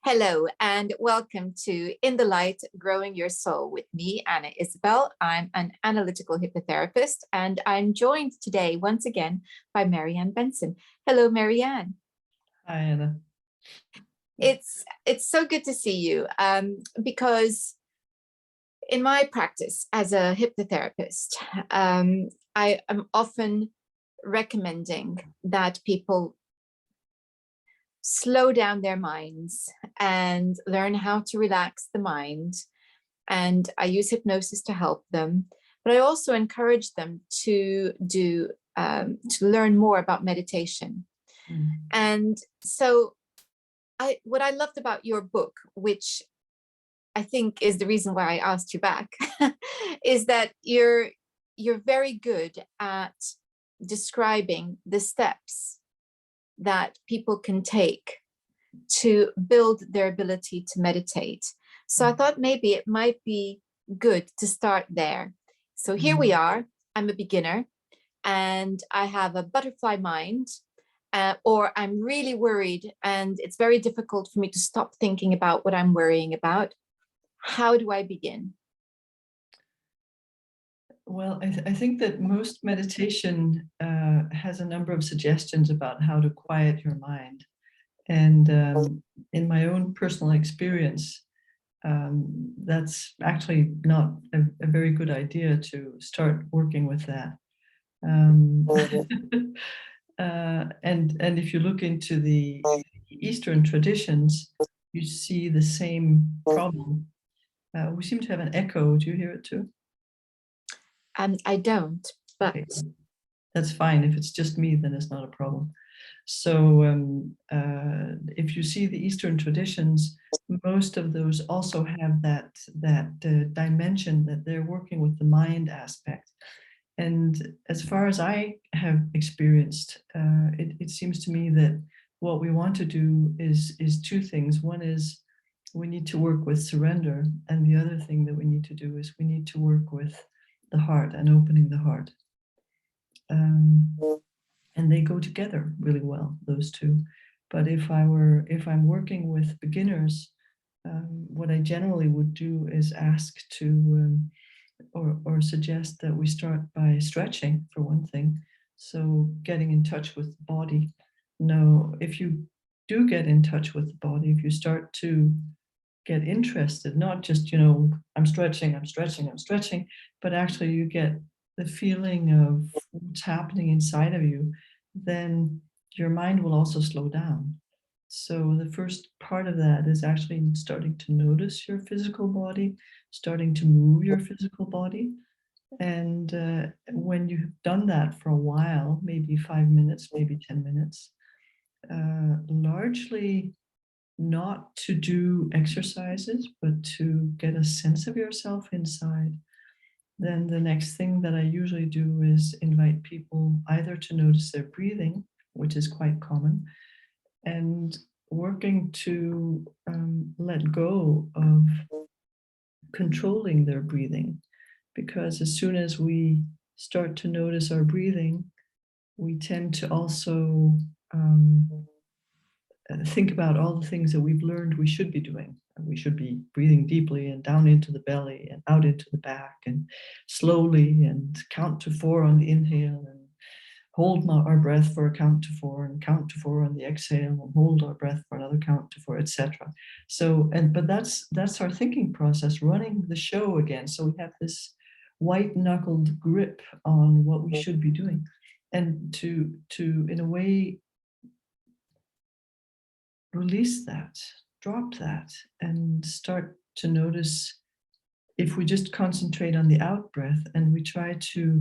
Hello and welcome to In the Light, Growing Your Soul with me, Anna Isabel. I'm an analytical hypnotherapist and I'm joined today once again by Marianne Bentzen. Hello, Marianne. Hi, Anna. It's so good to see you because in my practice as a hypnotherapist, I am often recommending that people slow down their minds and learn how to relax the mind. And I use hypnosis to help them, but I also encourage them to learn more about meditation. And so what I loved about your book, which I think is the reason why I asked you back, is that you're very good at describing the steps that people can take to build their ability to meditate. So I thought maybe it might be good to start there. So here we are. I'm a beginner and I have a butterfly mind, or I'm really worried and it's very difficult for me to stop thinking about what I'm worrying about. How do I begin? Well, I think that most meditation has a number of suggestions about how to quiet your mind. And in my own personal experience, that's actually not a very good idea to start working with that. And if you look into the Eastern traditions, you see the same problem. We seem to have an echo. Do you hear it too? I don't, but okay. That's fine. If it's just me, then it's not a problem. So if you see the Eastern traditions, most of those also have that dimension that they're working with the mind aspect. And as far as I have experienced, it seems to me that what we want to do is two things. One is we need to work with surrender, and the other thing that we need to do is we need to work with the heart and opening the heart. And they go together really well, those two. But if I'm working with beginners, what I generally would do is ask to or suggest that we start by stretching, for one thing. So getting in touch with the body. Now, if you do get in touch with the body, if you start to get interested, not just, I'm stretching, but actually you get the feeling of what's happening inside of you, then your mind will also slow down. So the first part of that is actually starting to notice your physical body, starting to move your physical body. And when you've done that for a while, maybe 5 minutes, maybe 10 minutes, largely not to do exercises, but to get a sense of yourself inside, then the next thing that I usually do is invite people either to notice their breathing, which is quite common, and working to let go of controlling their breathing. Because as soon as we start to notice our breathing, we tend to also think about all the things that we've learned we should be doing. We should be breathing deeply and down into the belly and out into the back and slowly, and count to 4 on the inhale, and hold our breath for a count to 4, and count to 4 on the exhale, and hold our breath for another count to 4, etc. So, but that's our thinking process running the show again. So we have this white-knuckled grip on what we should be doing, and to in a way release that, drop that, and start to notice. If we just concentrate on the out breath and we try to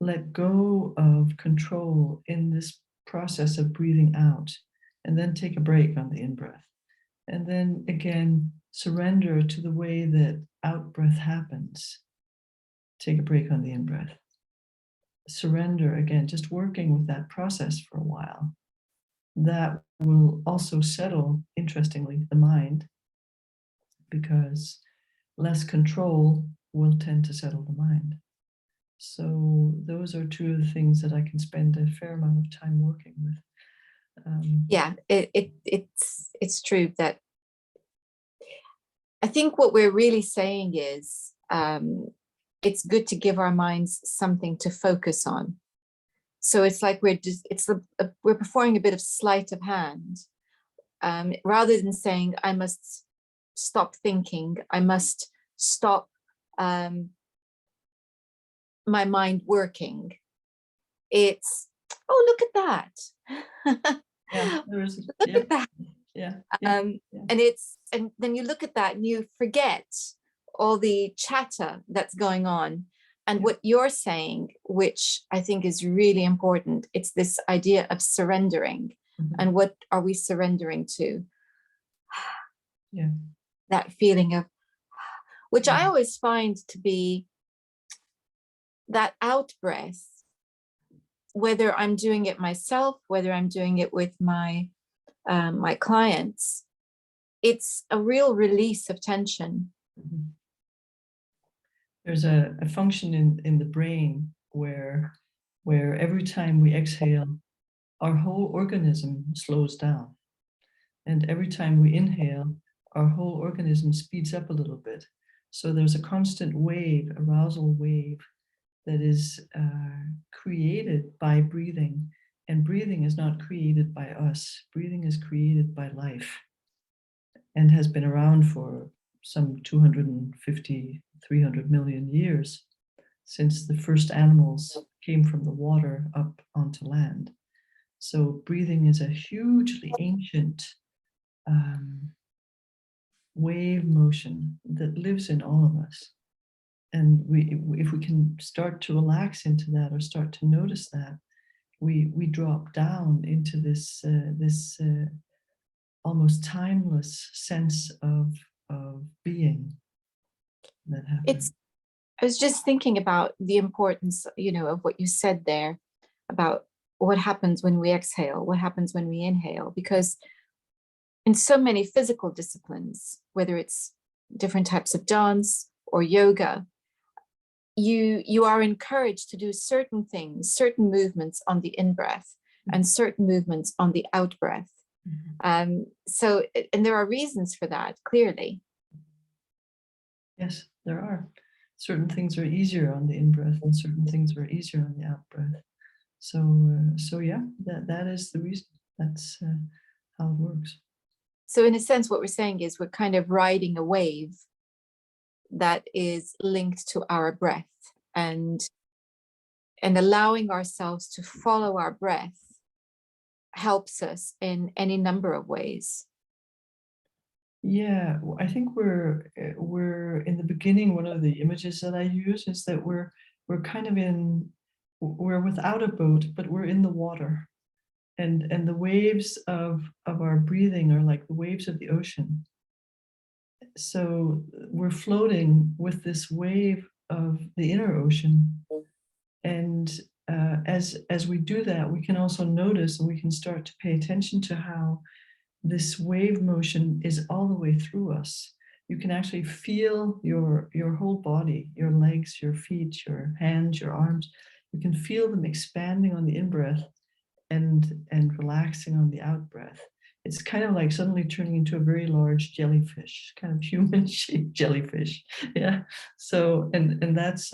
let go of control in this process of breathing out, and then take a break on the in-breath, and then again surrender to the way that out-breath happens, take a break on the in-breath, surrender again, just working with that process for a while, that will also settle, interestingly, the mind, because less control will tend to settle the mind. So those are two of the things that I can spend a fair amount of time working with. Yeah, it's true that I think what we're really saying is it's good to give our minds something to focus on. So it's like we're performing a bit of sleight of hand, rather than saying, I must stop thinking, I must stop my mind working. It's, oh, look at that. Yeah, there is. Look Yeah, at that. yeah, And then you look at that and you forget all the chatter that's going on. And what you're saying, which I think is really important, it's this idea of surrendering. Mhm. And what are we surrendering to? Yeah. That feeling of, which I Mhm. always find to be that out breath, whether I'm doing it myself, whether I'm doing it with my clients, it's a real release of tension. Mhm. There's a function in the brain where every time we exhale, our whole organism slows down. And every time we inhale, our whole organism speeds up a little bit. So there's a constant wave, arousal wave, that is created by breathing. And breathing is not created by us. Breathing is created by life and has been around for some 250, 300 million years, since the first animals came from the water up onto land. So breathing is a hugely ancient wave motion that lives in all of us. And if we can start to relax into that, or start to notice that, we drop down into this almost timeless sense of being that happens. I was just thinking about the importance, of what you said there about what happens when we exhale, what happens when we inhale, because in so many physical disciplines, whether it's different types of dance or yoga, you are encouraged to do certain things, certain movements on the in-breath and certain movements on the out-breath. So, and there are reasons for that, clearly. Yes, there are. Certain things are easier on the in-breath and certain things are easier on the out-breath. So yeah, that is the reason. That's how it works. So in a sense, what we're saying is we're kind of riding a wave that is linked to our breath, and allowing ourselves to follow our breath helps us in any number of ways. Yeah, I think we're in the beginning. One of the images that I use is that we're kind of we're without a boat, but we're in the water, and the waves of our breathing are like the waves of the ocean. So we're floating with this wave of the inner ocean, and as we do that, we can also notice, and we can start to pay attention to how this wave motion is all the way through us. You can actually feel your whole body, your legs, your feet, your hands, your arms. You can feel them expanding on the in-breath and relaxing on the out-breath. It's kind of like suddenly turning into a very large jellyfish, kind of human-shaped jellyfish. Yeah. So, and that's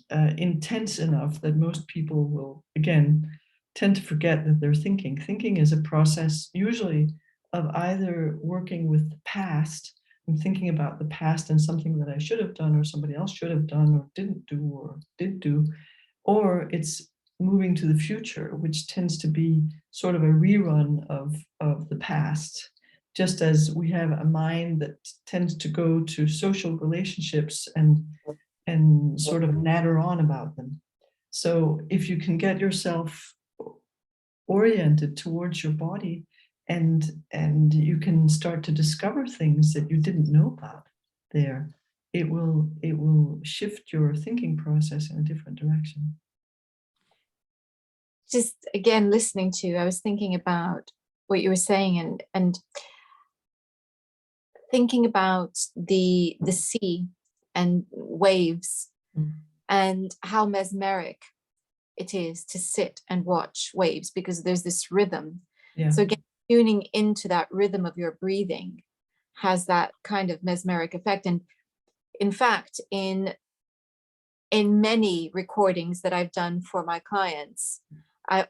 intense enough that most people will, again, tend to forget that they're thinking. Thinking is a process usually of either working with the past, I'm thinking about the past and something that I should have done or somebody else should have done or didn't do or did do, or it's moving to the future, which tends to be sort of a rerun of the past. Just as we have a mind that tends to go to social relationships and sort of natter on about them. So if you can get yourself oriented towards your body, and you can start to discover things that you didn't know about there, it will shift your thinking process in a different direction. Just again, listening to, I was thinking about what you were saying, and thinking about the sea and waves, and how mesmeric it is to sit and watch waves, because there's this rhythm. Yeah. So again, tuning into that rhythm of your breathing, has that kind of mesmeric effect. And in fact, in many recordings that I've done for my clients, I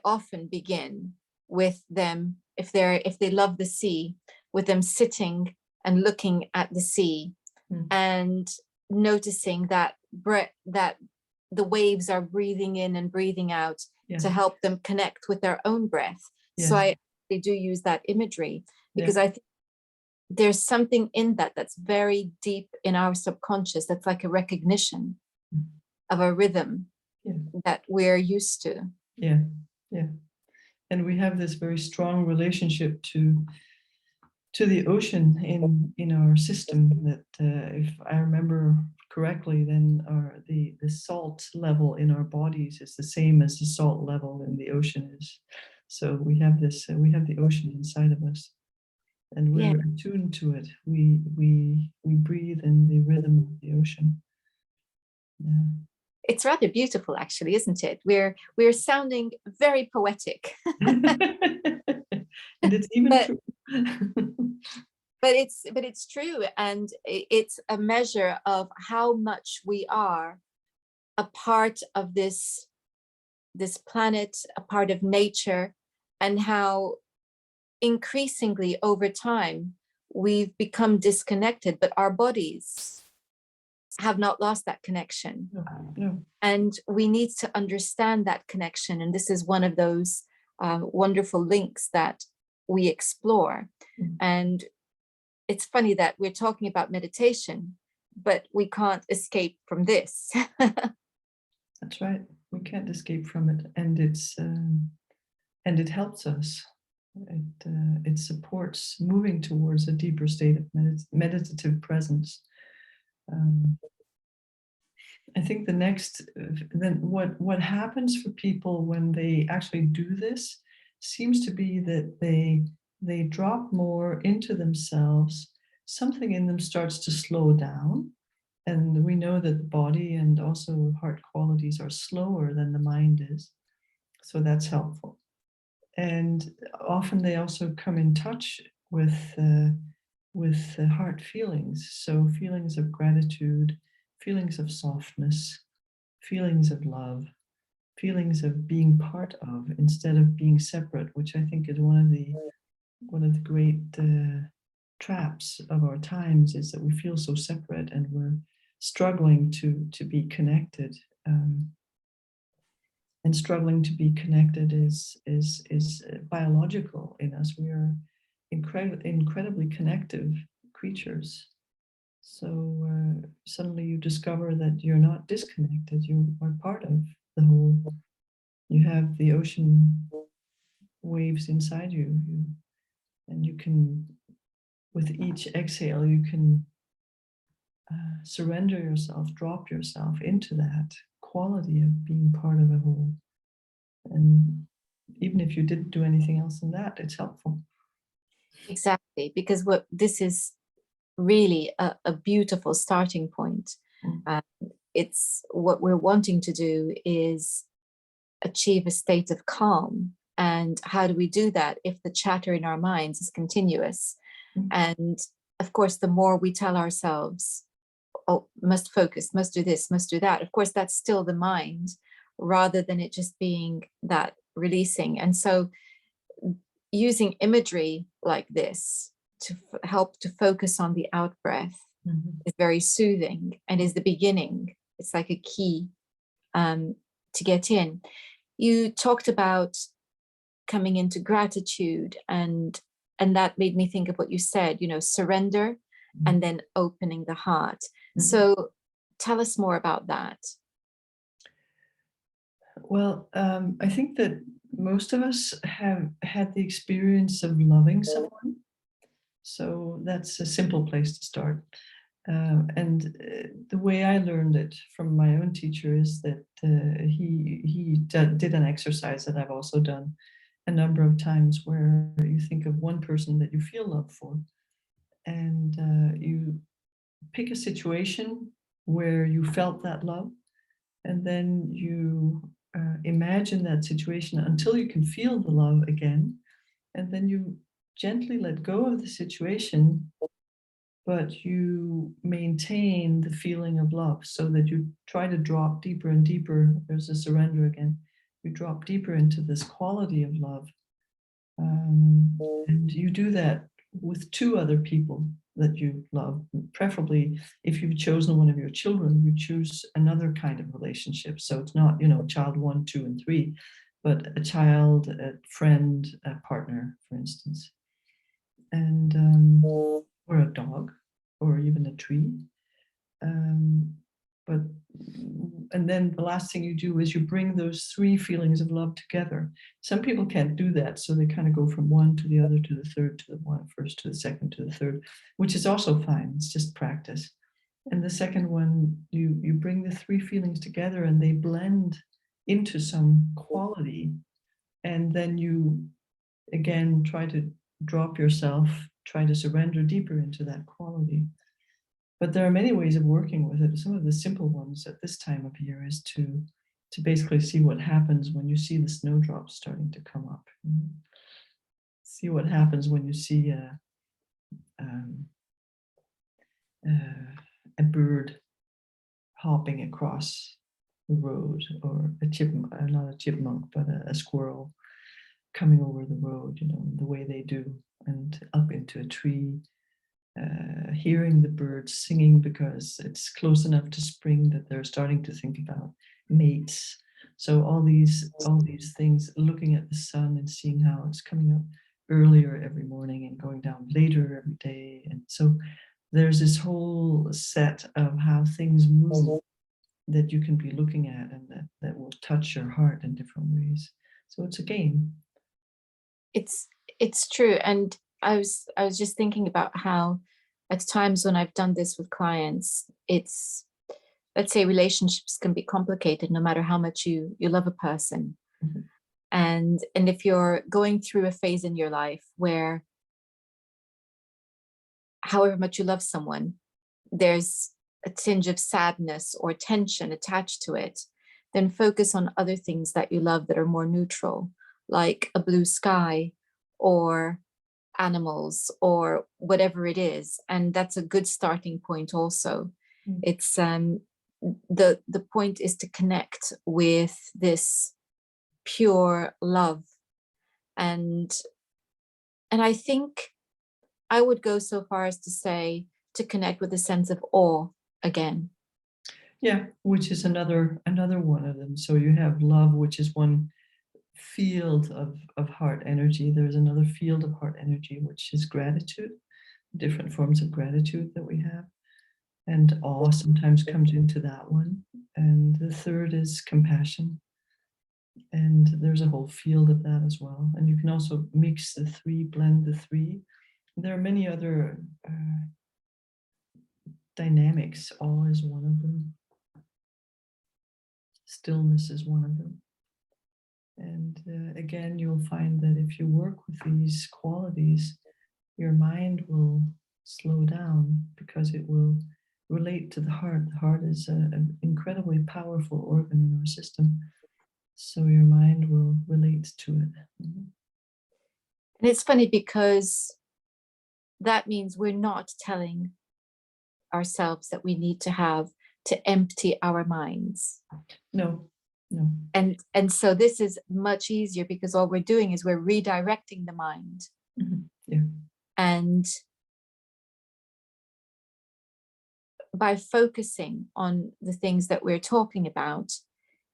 often begin with them, if they love the sea, with them sitting and looking at the sea and noticing that that the waves are breathing in and breathing out to help them connect with their own breath. So they do use that imagery because I think there's something in that that's very deep in our subconscious, that's like a recognition of a rhythm that we're used to. Yeah, yeah. And we have this very strong relationship to the ocean in our system that, if I remember correctly, then the salt level in our bodies is the same as the salt level in the ocean is. So we have this, we have the ocean inside of us, and we're attuned to it. We breathe in the rhythm of the ocean. Yeah. It's rather beautiful, actually, isn't it? We're sounding very poetic. And it's even true. but it's true, and it's a measure of how much we are a part of this planet, a part of nature, and how increasingly over time we've become disconnected, but our bodies have not lost that connection. No. And we need to understand that connection. And this is one of those wonderful links that we explore. And it's funny that we're talking about meditation, but we can't escape from this. That's right. We can't escape from it. And it helps us. It supports moving towards a deeper state of meditative presence. I think the next, then what happens for people when they actually do this seems to be that they drop more into themselves. Something in them starts to slow down, and we know that the body and also heart qualities are slower than the mind is, so that's helpful. And often they also come in touch with heart feelings, so feelings of gratitude, feelings of softness, feelings of love, feelings of being part of instead of being separate, which I think is one of the great traps of our times, is that we feel so separate and we're struggling to be connected. And struggling to be connected is biological in us. We are incredibly connective creatures. So suddenly you discover that you're not disconnected. You are part of the whole. You have the ocean waves inside you, and you can, with each exhale, you can surrender yourself, drop yourself into that quality of being part of a whole. And even if you didn't do anything else in that, it's helpful. Exactly, because what this is really a beautiful starting point. It's what we're wanting to do is achieve a state of calm. And how do we do that if the chatter in our minds is continuous? And of course, the more we tell ourselves, oh, must focus, must do this, must do that, of course, that's still the mind, rather than it just being that releasing. And so using imagery like this to help to focus on the out breath is very soothing and is the beginning. It's like a key to get in. You talked about coming into gratitude, and that made me think of what you said, surrender and then opening the heart. So tell us more about that. Well, I think that most of us have had the experience of loving someone. So that's a simple place to start. And the way I learned it from my own teacher is that he did an exercise that I've also done a number of times, where you think of one person that you feel love for, and you pick a situation where you felt that love, and then you imagine that situation until you can feel the love again, and then you gently let go of the situation, but you maintain the feeling of love, so that you try to drop deeper and deeper. There's a surrender again. You drop deeper into this quality of love. And you do that with two other people that you love. Preferably, if you've chosen one of your children, you choose another kind of relationship. So it's not, child 1, 2, and 3, but a child, a friend, a partner, for instance, and or a dog, or even a tree. But and then the last thing you do is you bring those three feelings of love together. Some people can't do that, so they kind of go from one to the other, to the third, to the one first, to the second, to the third, which is also fine. It's just practice. And the second one, you bring the three feelings together, and they blend into some quality. And then you again try to drop yourself, try to surrender deeper into that quality. But there are many ways of working with it. Some of the simple ones at this time of year is to basically see what happens when you see the snowdrops starting to come up. See what happens when you see a bird hopping across the road, or a chipmunk, not a chipmunk, but a squirrel coming over the road, the way they do, and up into a tree. Hearing the birds singing because it's close enough to spring that they're starting to think about mates. So all these things, looking at the sun and seeing how it's coming up earlier every morning and going down later every day. And so there's this whole set of how things move that you can be looking at, and that will touch your heart in different ways. So it's a game. It's true. And I was just thinking about how at times when I've done this with clients, let's say relationships can be complicated no matter how much you love a person. Mm-hmm. And if you're going through a phase in your life where however much you love someone, there's a tinge of sadness or tension attached to it, then focus on other things that you love that are more neutral, like a blue sky or animals or whatever it is. And that's a good starting point also. Mm. It's the point is to connect with this pure love. And I think I would go so far as to say to connect with a sense of awe again. Yeah, which is another one of them. So you have love, which is one field of heart energy. There's another field of heart energy, which is gratitude, different forms of gratitude that we have. And awe sometimes comes into that one. And the third is compassion. And there's a whole field of that as well. And you can also mix the three, blend the three. There are many other dynamics. Awe is one of them. Stillness is one of them. And again, you'll find that if you work with these qualities, your mind will slow down because it will relate to the heart. The heart is an incredibly powerful organ in our system. So your mind will relate to it. Mm-hmm. And it's funny because that means we're not telling ourselves that we need to empty our minds. No. And so this is much easier because all we're doing is we're redirecting the mind. Mm-hmm. Yeah. And by focusing on the things that we're talking about,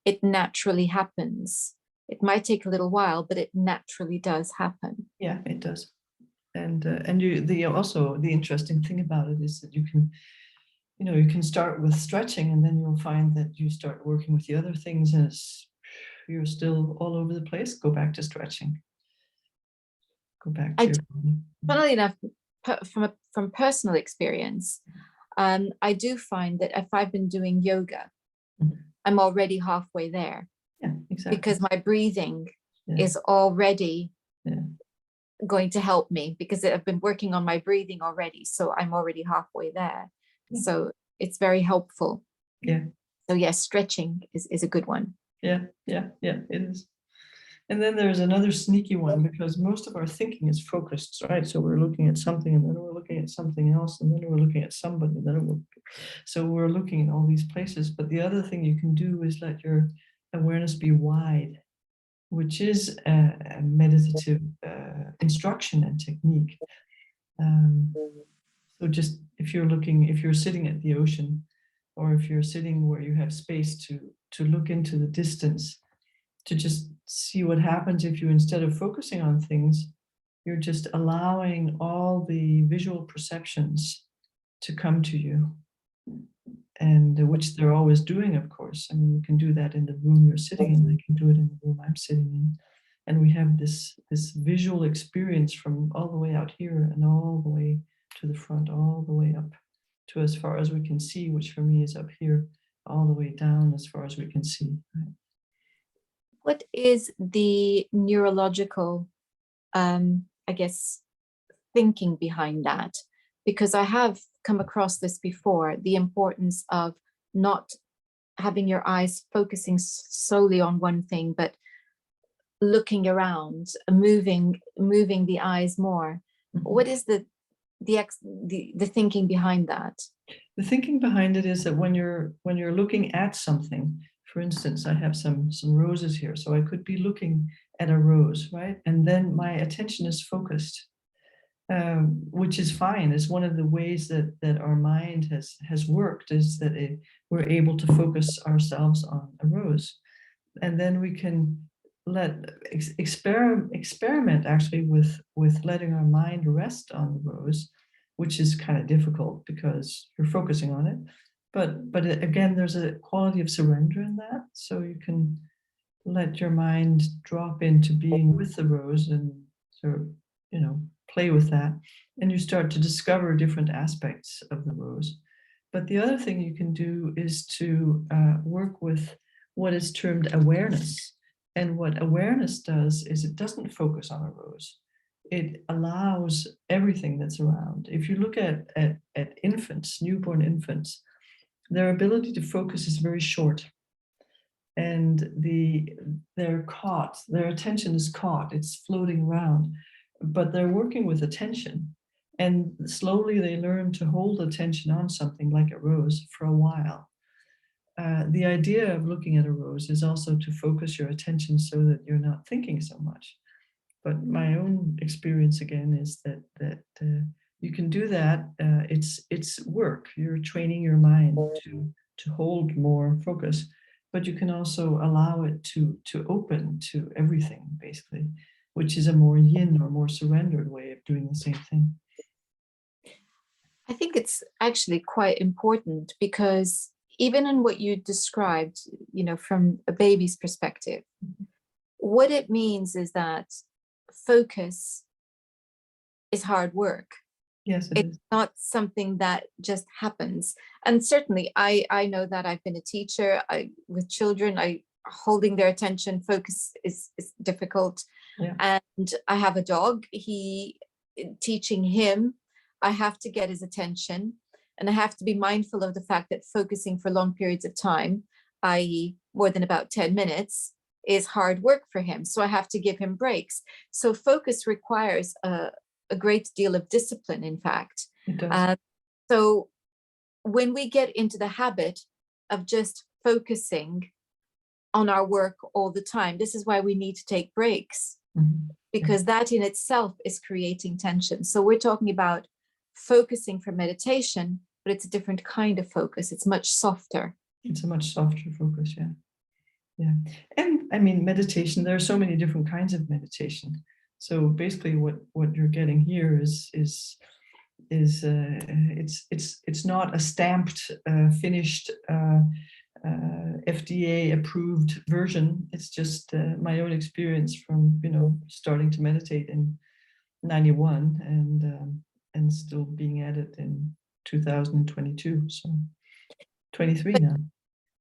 it naturally happens. It might take a little while, but it naturally does happen. Yeah, it does. And also the interesting thing about it is that you can start with stretching, and then you'll find that you start working with the other things, and you're still all over the place. Go back to stretching. Go back to your body. Funnily enough, from personal experience, I do find that if I've been doing yoga, mm-hmm. I'm already halfway there. Yeah, exactly. Because my breathing is already going to help me, because I've been working on my breathing already. So I'm already halfway there. Yeah. So it's very helpful. Yeah. So yes, stretching is a good one. Yeah, it is. And then there's another sneaky one, because most of our thinking is focused, right? So we're looking at something, and then we're looking at something else, and then we're looking at somebody, and then so we're looking in all these places. But the other thing you can do is let your awareness be wide, which is a meditative instruction and technique. So just if you're sitting at the ocean, or if you're sitting where you have space to look into the distance, to just see what happens if you, instead of focusing on things, you're just allowing all the visual perceptions to come to you, and which they're always doing, of course. I mean, you can do that in the room you're sitting in. I can do it in the room I'm sitting in. And we have this visual experience from all the way out here and all the way to the front, all the way up to as far as we can see, which for me is up here, all the way down as far as we can see. Right? What is the neurological, I guess, thinking behind that? Because I have come across this before, the importance of not having your eyes focusing solely on one thing, but looking around, moving the eyes more. Mm-hmm. What is the thinking behind that? The thinking behind it is that when you're looking at something, for instance, I have some roses here, so I could be looking at a rose, right? And then my attention is focused, which is fine. It's one of the ways that our mind has worked, is that we're able to focus ourselves on a rose. And then we can experiment actually with letting our mind rest on the rose, which is kind of difficult because you're focusing on it. But again, there's a quality of surrender in that. So you can let your mind drop into being with the rose and sort of, play with that. And you start to discover different aspects of the rose. But the other thing you can do is to work with what is termed awareness. And what awareness does is it doesn't focus on a rose. It allows everything that's around. If you look at infants, newborn infants, their ability to focus is very short. And their attention is caught, it's floating around, but they're working with attention. And slowly they learn to hold attention on something like a rose for a while. The idea of looking at a rose is also to focus your attention so that you're not thinking so much. But my own experience again is that you can do that. It's work. You're training your mind to hold more focus, but you can also allow it to open to everything, basically, which is a more yin or more surrendered way of doing the same thing. I think it's actually quite important, because even in what you described, from a baby's perspective, what it means is that focus is hard work. Yes, it's not something that just happens. And certainly I know that I've been a teacher with children. Holding their attention, focus is difficult. Yeah. And I have a dog. Teaching him, I have to get his attention, and I have to be mindful of the fact that focusing for long periods of time, i.e. more than about 10 minutes, is hard work for him. So I have to give him breaks. So focus requires a great deal of discipline, in fact. It does. So when we get into the habit of just focusing on our work all the time, this is why we need to take breaks, because that in itself is creating tension. So we're talking about focusing for meditation, but it's a different kind of focus. It's much softer. It's a much softer focus, yeah. Yeah. And I mean, meditation, there are so many different kinds of meditation. So basically what you're getting here is it's not a stamped, finished, FDA approved version. It's just my own experience from, starting to meditate in 91 and still being at it in 2022. So 23 now.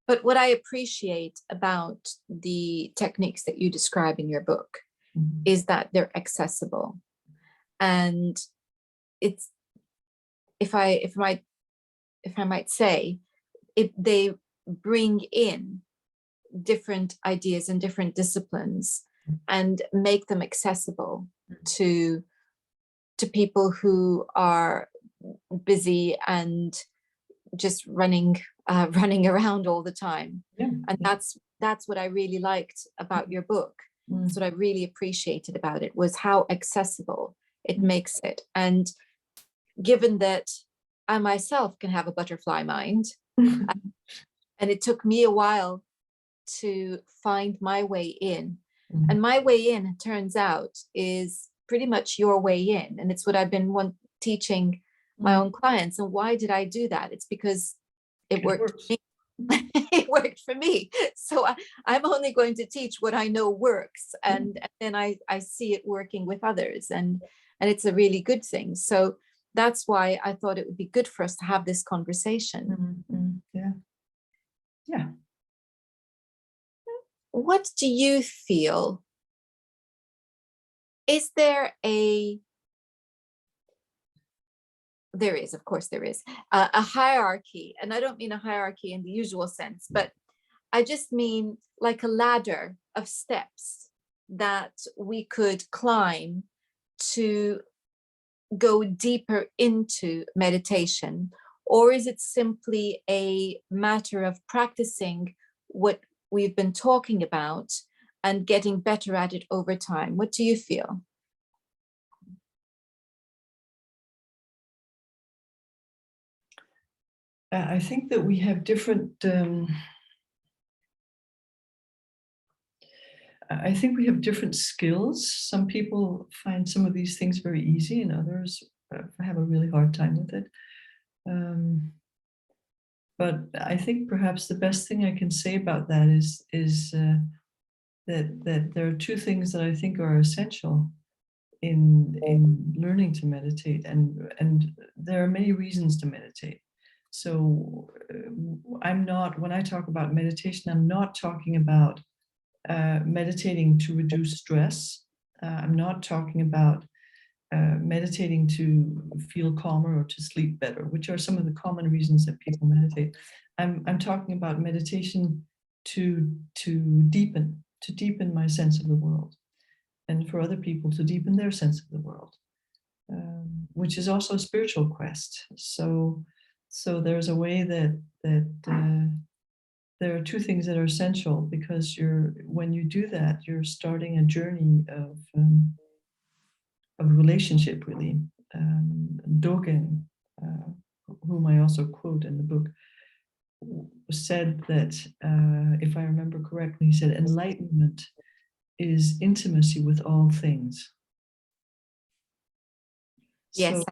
But what I appreciate about the techniques that you describe in your book is that they're accessible. And it's, if I might say, they bring in different ideas and different disciplines and make them accessible to people who are busy and just running around all the time. And that's what I really liked about your book. That's what I really appreciated about it, was how accessible it makes it. And given that I myself can have a butterfly mind, and it took me a while to find my way in. And my way in, it turns out, is pretty much your way in. And it's what I've been teaching my own clients. And why did I do that? It's because it worked for me. It worked for me. So I'm only going to teach what I know works. And then I see it working with others. And it's a really good thing. So that's why I thought it would be good for us to have this conversation. Yeah. Yeah. What do you feel? Is there there is, of course there is, a hierarchy, and I don't mean a hierarchy in the usual sense, but I just mean like a ladder of steps that we could climb to go deeper into meditation? Or is it simply a matter of practicing what we've been talking about and getting better at it over time? What do you feel? I think that we have different, I think we have different skills. Some people find some of these things very easy, and others have a really hard time with it. But I think perhaps the best thing I can say about that is that there are two things that I think are essential in learning to meditate, and there are many reasons to meditate. So when I talk about meditation, I'm not talking about meditating to reduce stress. I'm not talking about meditating to feel calmer or to sleep better, which are some of the common reasons that people meditate. I'm talking about meditation to deepen my sense of the world, and for other people to deepen their sense of the world, which is also a spiritual quest. So there's a way that there are two things that are essential, because when you do that, you're starting a journey of relationship, really. Dogen, whom I also quote in the book, said that, if I remember correctly, he said, enlightenment is intimacy with all things. Yes. So,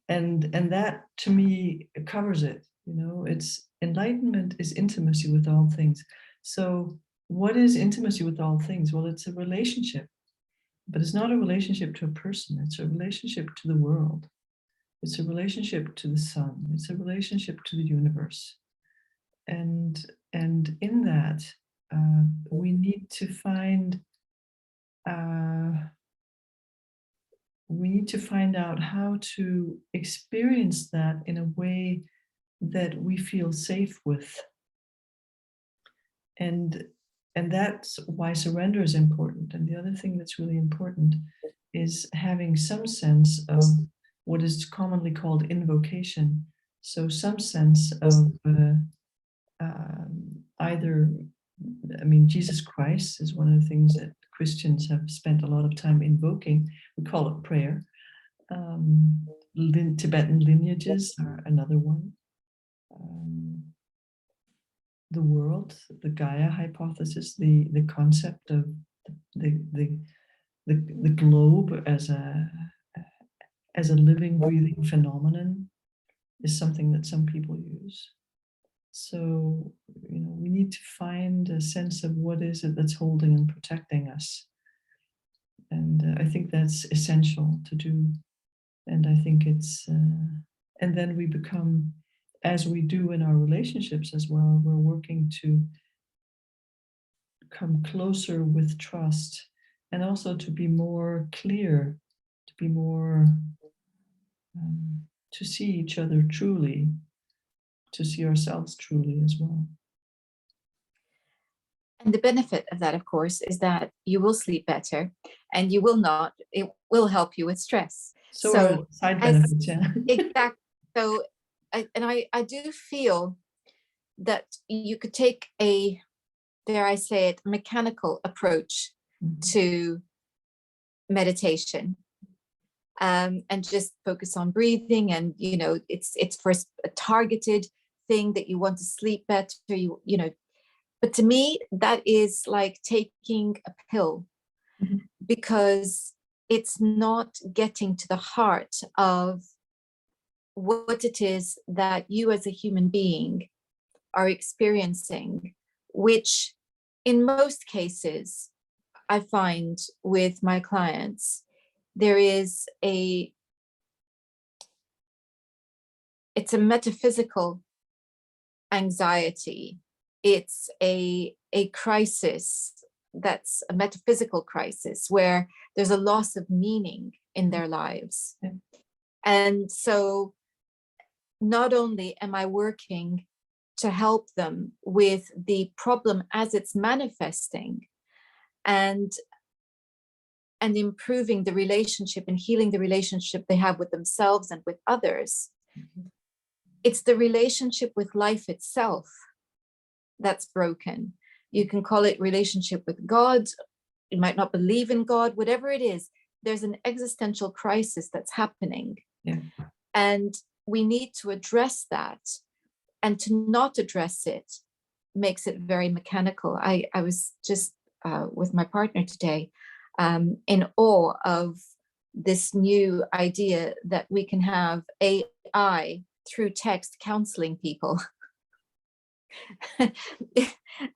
and that to me covers it. It's enlightenment is intimacy with all things. So what is intimacy with all things? Well, it's a relationship, but it's not a relationship to a person. It's a relationship to the world. It's a relationship to the sun. It's a relationship to the universe. And in that, we need to find out how to experience that in a way that we feel safe with. And that's why surrender is important. And the other thing that's really important is having some sense of what is commonly called invocation. So some sense of Jesus Christ is one of the things that Christians have spent a lot of time invoking. We call it prayer. Tibetan lineages are another one. The world, the Gaia hypothesis, the concept of the globe as a living, breathing phenomenon is something that some people use. So, we need to find a sense of what is it that's holding and protecting us. And I think that's essential to do. And I think it's, and then we become, as we do in our relationships as well, we're working to come closer with trust, and also to be more clear, to be more, to see each other truly, to see ourselves truly as well. And the benefit of that, of course, is that you will sleep better and it will help you with stress. So are So side as benefits, yeah. exact, so I do feel that you could take a, dare I say it, mechanical approach to meditation, and just focus on breathing, and it's for a targeted thing that you want to sleep better, but to me that is like taking a pill, because it's not getting to the heart of what it is that you as a human being are experiencing, which in most cases I find with my clients, there is it's a metaphysical anxiety. It's a crisis that's a metaphysical crisis where there's a loss of meaning in their lives. Yeah. And so not only am I working to help them with the problem as it's manifesting, and improving the relationship and healing the relationship they have with themselves and with others, it's the relationship with life itself that's broken. You can call it relationship with God. You might not believe in God, whatever it is, there's an existential crisis that's happening. Yeah. And we need to address that. And to not address it makes it very mechanical. I was just with my partner today, in awe of this new idea that we can have AI through text counseling people.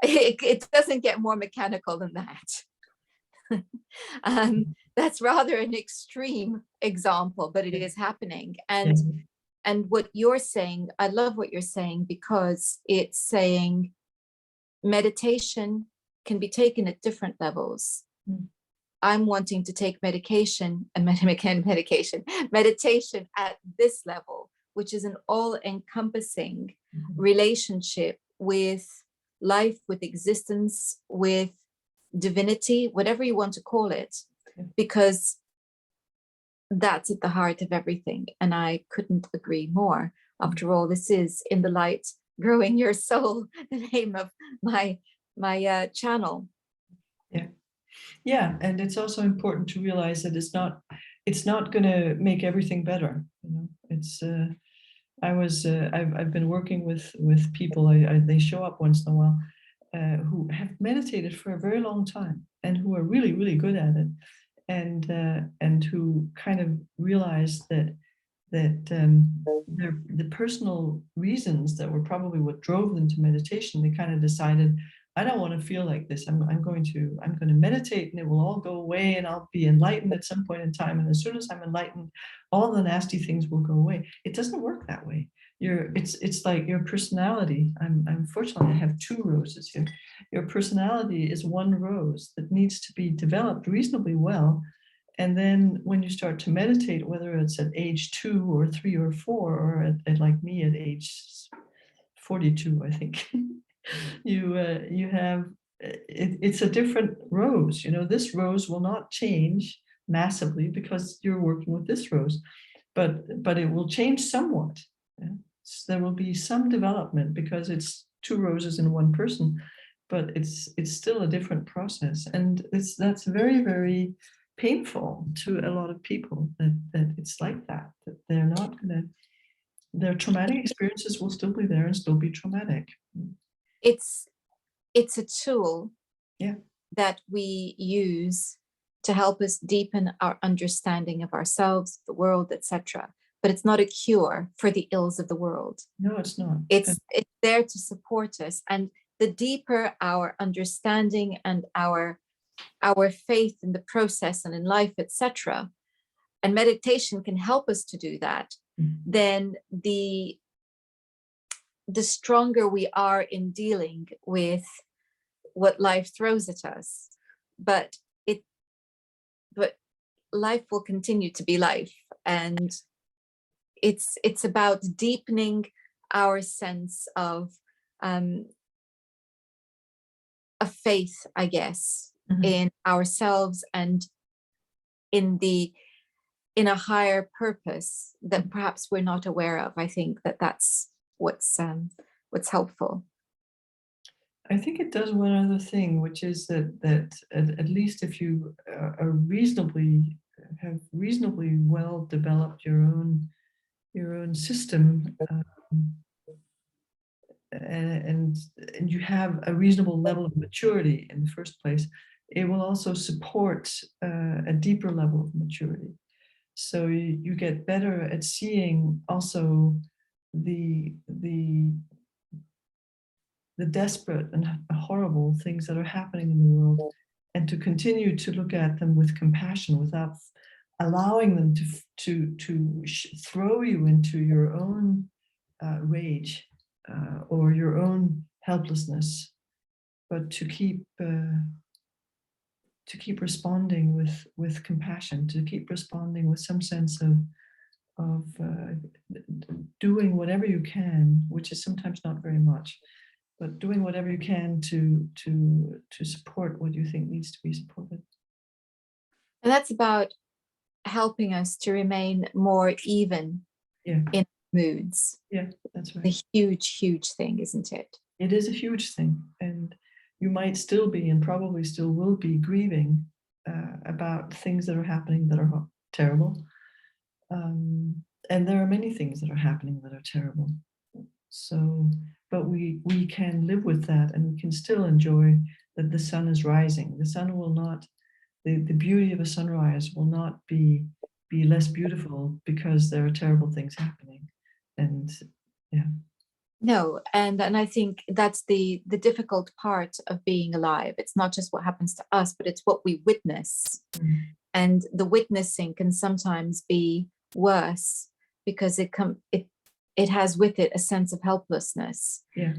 It doesn't get more mechanical than that. That's rather an extreme example, but it is happening. And what you're saying, I love what you're saying, because it's saying meditation can be taken at different levels. I'm wanting to take meditation at this level, which is an all-encompassing relationship with life, with existence, with divinity, whatever you want to call it, because that's at the heart of everything. And I couldn't agree more. After all, this is In the Light, Growing Your Soul, the name of my channel. Yeah, and it's also important to realize that it's not going to make everything better. It's I've been working with people. They show up once in a while who have meditated for a very long time and who are really, really good at it, and who kind of realize that the personal reasons that were probably what drove them to meditation, they kind of decided, I don't want to feel like this. I'm going to meditate and it will all go away and I'll be enlightened at some point in time. And as soon as I'm enlightened, all the nasty things will go away. It doesn't work that way. It's like your personality. Unfortunately, I have two roses here. Your personality is one rose that needs to be developed reasonably well. And then when you start to meditate, whether it's at age 2 or 3 or 4, or at like me at age 42, I think, you have, it's a different rose. This rose will not change massively because you're working with this rose, but it will change somewhat. So there will be some development because it's two roses in one person, but it's still a different process, and that's very, very painful to a lot of people that it's like that they're not gonna, their traumatic experiences will still be there and still be traumatic. It's a tool that we use to help us deepen our understanding of ourselves, the world, etc. But it's not a cure for the ills of the world. No, it's not. It's there to support us. And the deeper our understanding and our faith in the process and in life, etc., and meditation can help us to do that, then the stronger we are in dealing with what life throws at us. But life will continue to be life, and it's about deepening our sense of a faith, I guess, Mhm. in ourselves and in a higher purpose that perhaps we're not aware of. I think that's what's helpful. I think it does one other thing, which is that at least if you are have reasonably well developed your own system, and you have a reasonable level of maturity in the first place, it will also support a deeper level of maturity. So you get better at seeing also the desperate and horrible things that are happening in the world, and to continue to look at them with compassion without allowing them to throw you into your own rage or your own helplessness, but to keep responding with compassion, to keep responding with some sense of doing whatever you can, which is sometimes not very much, but doing whatever you can to support what you think needs to be supported. And that's about helping us to remain more even Yeah, in moods. yeah, that's right. A huge, huge thing, isn't it? It is a huge thing, and you might still be, and probably still will be, grieving about things that are happening that are terrible. And there are many things that are happening that are terrible. So, but we can live with that, and we can still enjoy that the sun is rising. The sun will not, the beauty of a sunrise will not be less beautiful because there are terrible things happening. And yeah. No, and I think that's the difficult part of being alive. It's not just what happens to us, but it's what we witness. Mm. And the witnessing can sometimes be worse because it has with it a sense of helplessness. Yeah.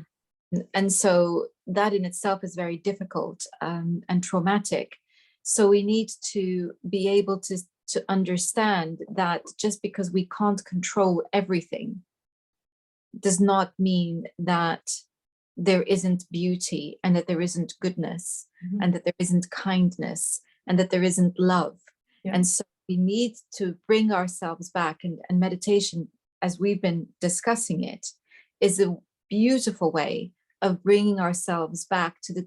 And so that in itself is very difficult and traumatic. So we need to be able to understand that just because we can't control everything does not mean that there isn't beauty and that there isn't goodness and that there isn't kindness and that there isn't love. Yeah. And so we need to bring ourselves back, and meditation, as we've been discussing it, is a beautiful way of bringing ourselves back to the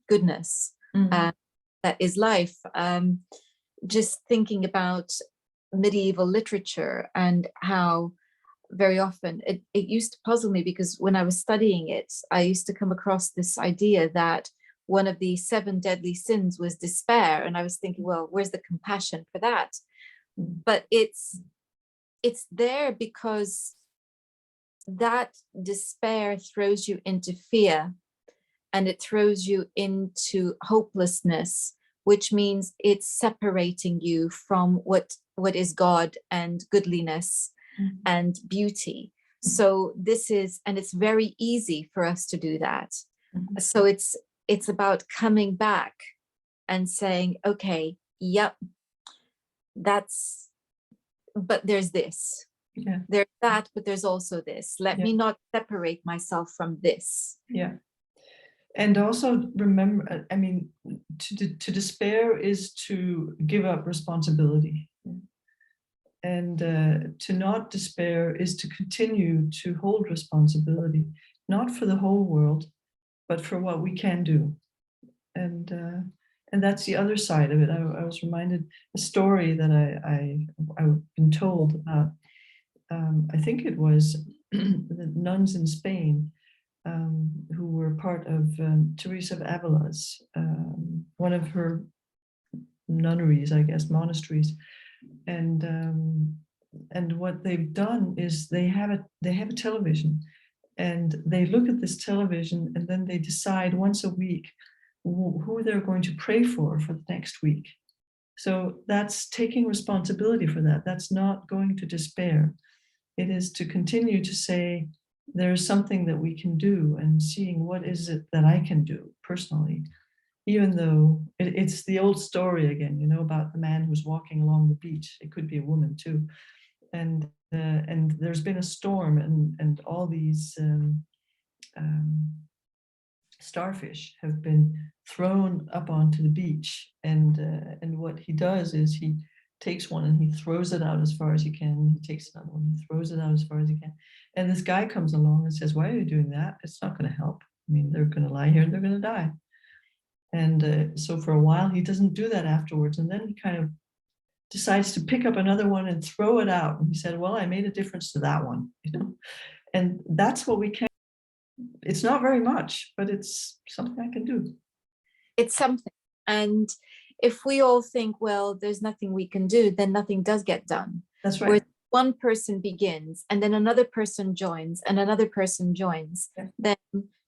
goodness that is life. Just thinking about medieval literature and how very often it used to puzzle me, because when I was studying it, I used to come across this idea that one of the 7 deadly sins was despair. And I was thinking, well, where's the compassion for that? But it's there because that despair throws you into fear, and it throws you into hopelessness, which means it's separating you from what is God and goodliness and beauty. So this is, and it's very easy for us to do that. So it's about coming back and saying, okay, yep, but there's this. Yeah. There's that, but there's also this. Let me not separate myself from this. Yeah. And also remember, I mean, to despair is to give up responsibility. And to not despair is to continue to hold responsibility, not for the whole world, but for what we can do. And that's the other side of it. I was reminded a story that I've been told about. I think it was the nuns in Spain who were part of Teresa of Avila's, one of her nunneries, I guess, monasteries. And what they've done is they have a television, and they look at this television, and then they decide once a week who they're going to pray for the next week. So that's taking responsibility for that. That's not going to despair. It is to continue to say, there's something that we can do, and seeing what is it that I can do personally, even though it's the old story again, you know, about the man who's walking along the beach. It could be a woman too. And there's been a storm, and all these starfish have been thrown up onto the beach, and what he does is he takes one and he throws it out as far as he can. He takes another one, he throws it out as far as he can. And this guy comes along and says, "Why are you doing that? It's not going to help. I mean, they're going to lie here and they're going to die." And so for a while he doesn't do that afterwards, and then he kind of decides to pick up another one and throw it out. And he said, "Well, I made a difference to that one," you know. And that's what we can. It's not very much, but it's something I can do. It's something. And if we all think, well, there's nothing we can do, then nothing does get done. That's right. Where one person begins and then another person joins and another person joins, Yeah. then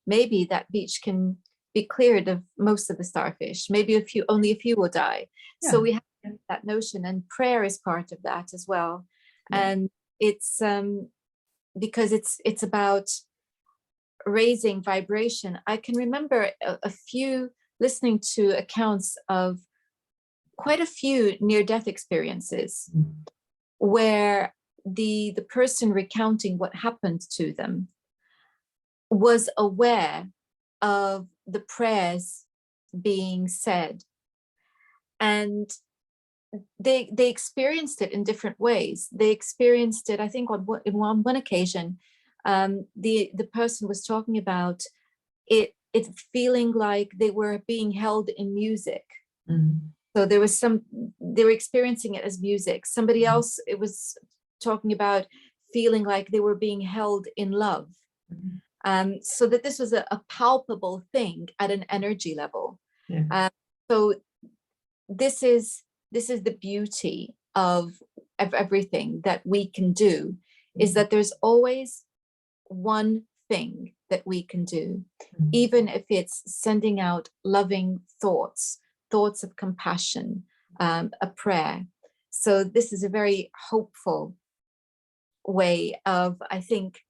maybe that beach can be cleared of most of the starfish. Maybe only a few will die. Yeah. So we have that notion, and prayer is part of that as well. Yeah. And it's because it's about raising vibration. I can remember a few listening to accounts of quite a few near-death experiences where the person recounting what happened to them was aware of the prayers being said, and they experienced it in different ways. They experienced it, I think, on one occasion, the person was talking about it feeling like they were being held in music. So they were experiencing it as music. Somebody else, it was talking about feeling like they were being held in love. So that this was a palpable thing at an energy level. Yeah. So this is the beauty of everything that we can do, is that there's always one thing that we can do, even if it's sending out loving thoughts of compassion, a prayer. So this is a very hopeful way of, I think,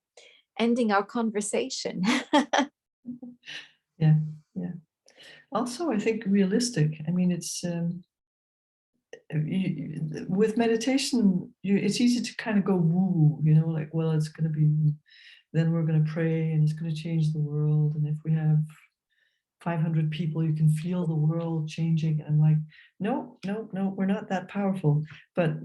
ending our conversation. Yeah. Also, I think realistic. I mean, it's with meditation, it's easy to kind of go woo, you know, like, well, it's going to be, then we're going to pray and it's going to change the world. And if we have 500 people, you can feel the world changing. And I'm like, no, we're not that powerful. But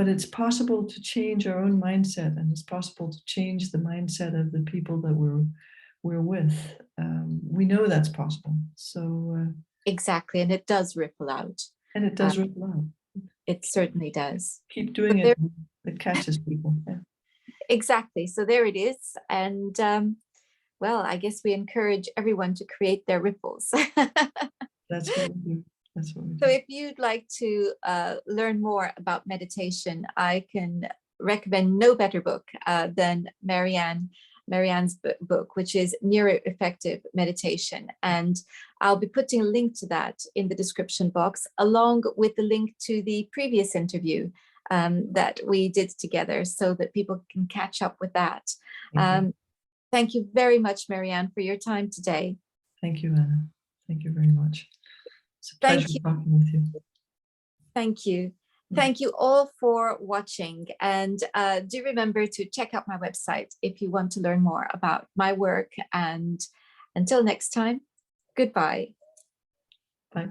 it's possible to change our own mindset, and it's possible to change the mindset of the people that we're with. We know that's possible. So exactly, and it does ripple out. And it does ripple out. It certainly does. Keep doing it. It catches people. Yeah. Exactly. So there it is. And well, I guess we encourage everyone to create their ripples. That's what we do. That's what we do. So if you'd like to learn more about meditation, I can recommend no better book than Marianne's book, which is Neuroeffective Meditation. And I'll be putting a link to that in the description box, along with the link to the previous interview that we did together, so that people can catch up with that. Thank you very much, Marianne, for your time today. Thank you, Anna. Thank you very much. It's a pleasure talking with you. Thank you. Thank you all for watching, and do remember to check out my website if you want to learn more about my work. And until next time, goodbye. Bye.